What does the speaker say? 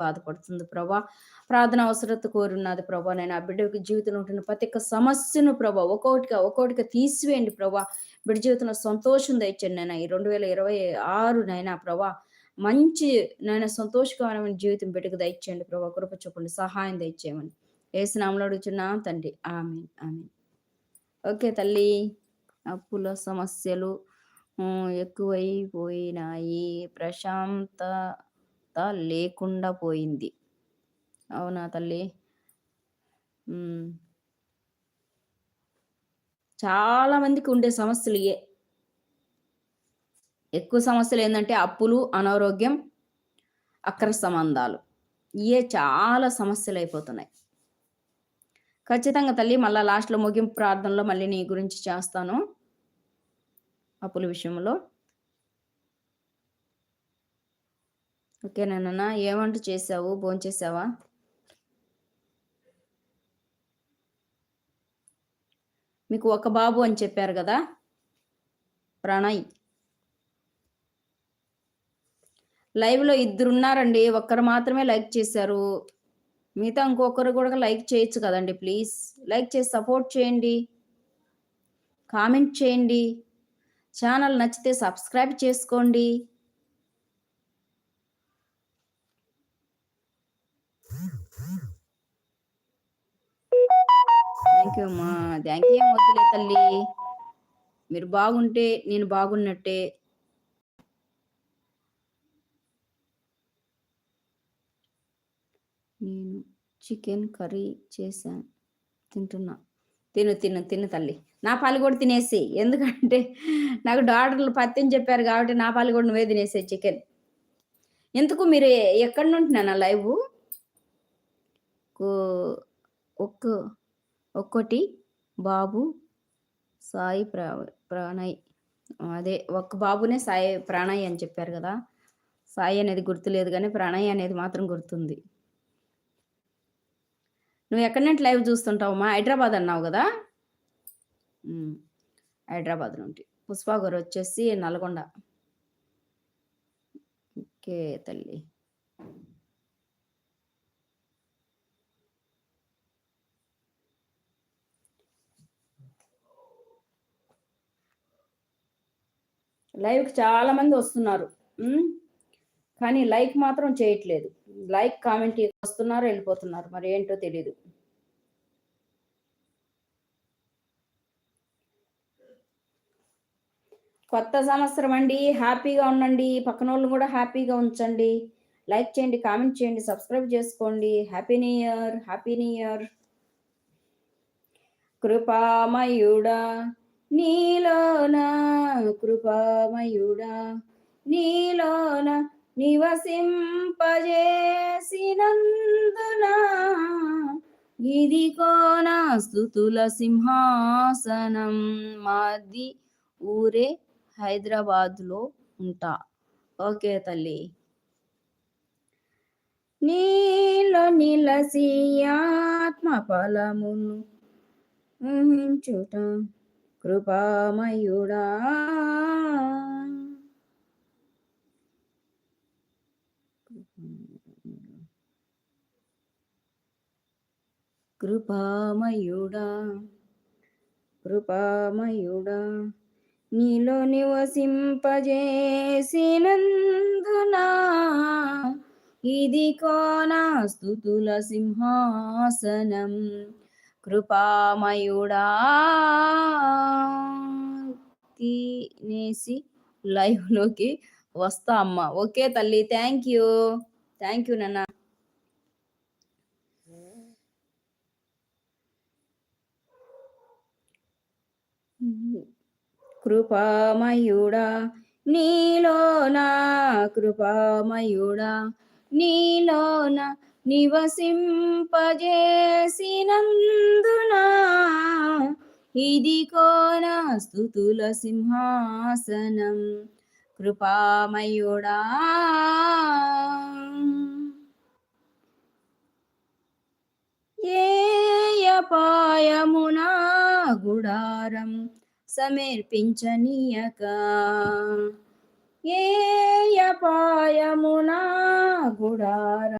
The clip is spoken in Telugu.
బాధపడుతుంది ప్రభా. ప్రార్థన అవసరత కోరున్నది ప్రభా. నేను ఆ బిడ్డ జీవితంలో ఉంటున్న ప్రతి ఒక్క సమస్యను ప్రభా ఒక్కొక్కటిగా తీసివేయండి ప్రభా. బిడ్డ జీవితంలో సంతోషం దయచేయండి నాయన. ఈ 2026 నాయన ప్రభా మంచి నాయన సంతోషకరమైన జీవితం బిడ్డకు దయచేయండి ప్రభా. కృప చూపండి, సహాయం దయచేయమని యేసు నామములో అడుగుచున్నాం తండ్రి. ఆమేన్, ఆమేన్. ఓకే తల్లి. అప్పుల సమస్యలు ఎక్కువైపోయినాయి. ప్రశాంతత లేకుండా పోయింది. అవునా తల్లి? చాలా మందికి ఉండే సమస్యలు ఇయే. ఎక్కువ సమస్యలు ఏందంటే అప్పులు, అనారోగ్యం, అక్రమ సంబంధాలు. ఇయే చాలా సమస్యలయిపోతున్నాయి. ఖచ్చితంగా తల్లి మళ్ళా లాస్ట్‌లో ముగింపు ప్రార్థనలో మళ్ళీ నీ గురించి చేస్తాను. అప్పుల విషయంలో. ఓకేనా నాన్న? ఏ వంట చేశావు? భోంచేశావా? మీకు ఒక బాబు అని చెప్పారు గదా! ప్రణయ్. లైవ్‌లో ఇద్దరున్నారండి. ఒక్కరు మాత్రమే లైక్ చేశారు. మిగతా ఇంకొకరు కూడా లైక్ చేయొచ్చు కదండీ ప్లీజ్. లైక్ చేసి సపోర్ట్ చేయండి. కామెంట్ చేయండి. ఛానల్ నచ్చితే సబ్స్క్రైబ్ చేసుకోండి. థ్యాంక్ యూ అమ్మా. థ్యాంక్ యూ ఏం వద్దులే తల్లి. మీరు బాగుంటే నేను బాగున్నట్టే. నేను చికెన్ కర్రీ చేశాను. తింటున్నా. తిను తల్లి. నా పాలు కూడా తినేసేయి. ఎందుకంటే నాకు డాక్టర్లు పత్యం చెప్పారు కాబట్టి నా పాలు కూడా నువ్వే తినేసేయి చికెన్. ఎందుకు మీరు ఎక్కడి నుండి నాన్న లైవు? ఒక్కటి బాబు సాయి ప్రణయ్. అదే ఒక్క బాబునే సాయి ప్రణయ్ అని చెప్పారు కదా. సాయి అనేది గుర్తులేదు కానీ ప్రణయ్ అనేది మాత్రం గుర్తుంది. నువ్వు ఎక్కడి నుండి లైవ్ చూస్తుంటావమ్మా? హైదరాబాద్ అన్నావు కదా. హైదరాబాద్ నుండి. పుష్ప గారు వచ్చేసి నల్గొండ. ఓకే తల్లి. లైవ్కి చాలా మంది వస్తున్నారు కానీ లైక్ మాత్రం చేయట్లేదు. లైక్ కామెంట్ వస్తున్నారు, వెళ్ళిపోతున్నారు. మరి ఏంటో తెలీదు. కొత్త సంవత్సరం అండి. హ్యాపీగా ఉండండి. పక్కన వాళ్ళు కూడా హ్యాపీగా ఉంచండి. లైక్ చేయండి, కామెంట్ చేయండి, సబ్స్క్రైబ్ చేసుకోండి. Happy new year, happy new year. కృపామయుడా నీలోన, కృపామయుడా నీలోన నివసింపజేసినందున ఇది కోనా స్తుతుల సింహాసనం. మాది ఊరే హైదరాబాద్లో ఉంటా. ఓకే తల్లి. నీలో నిలసి ఆత్మ ఫలమును చూట కృపామయుడా. కృపామయుడా, కృపామయుడా నీలో నివసింపజేసినందున ఇది కోనా స్తుతుల సింహాసనం. కృపామయుడా తినేసి లైవ్లోకి వస్తా అమ్మ. ఓకే తల్లి. థ్యాంక్ యూ నాన్న. కృపామయుడా నీలోన, కృపామయుడా నీలోన నివసింపజేసినందున ఇది కోనా స్తుతుల సింహాసనం. కృపామయుడా ఏ అపాయమునా గుడారం సమర్పించనీయక, ఏ అపాయమునా గుడారం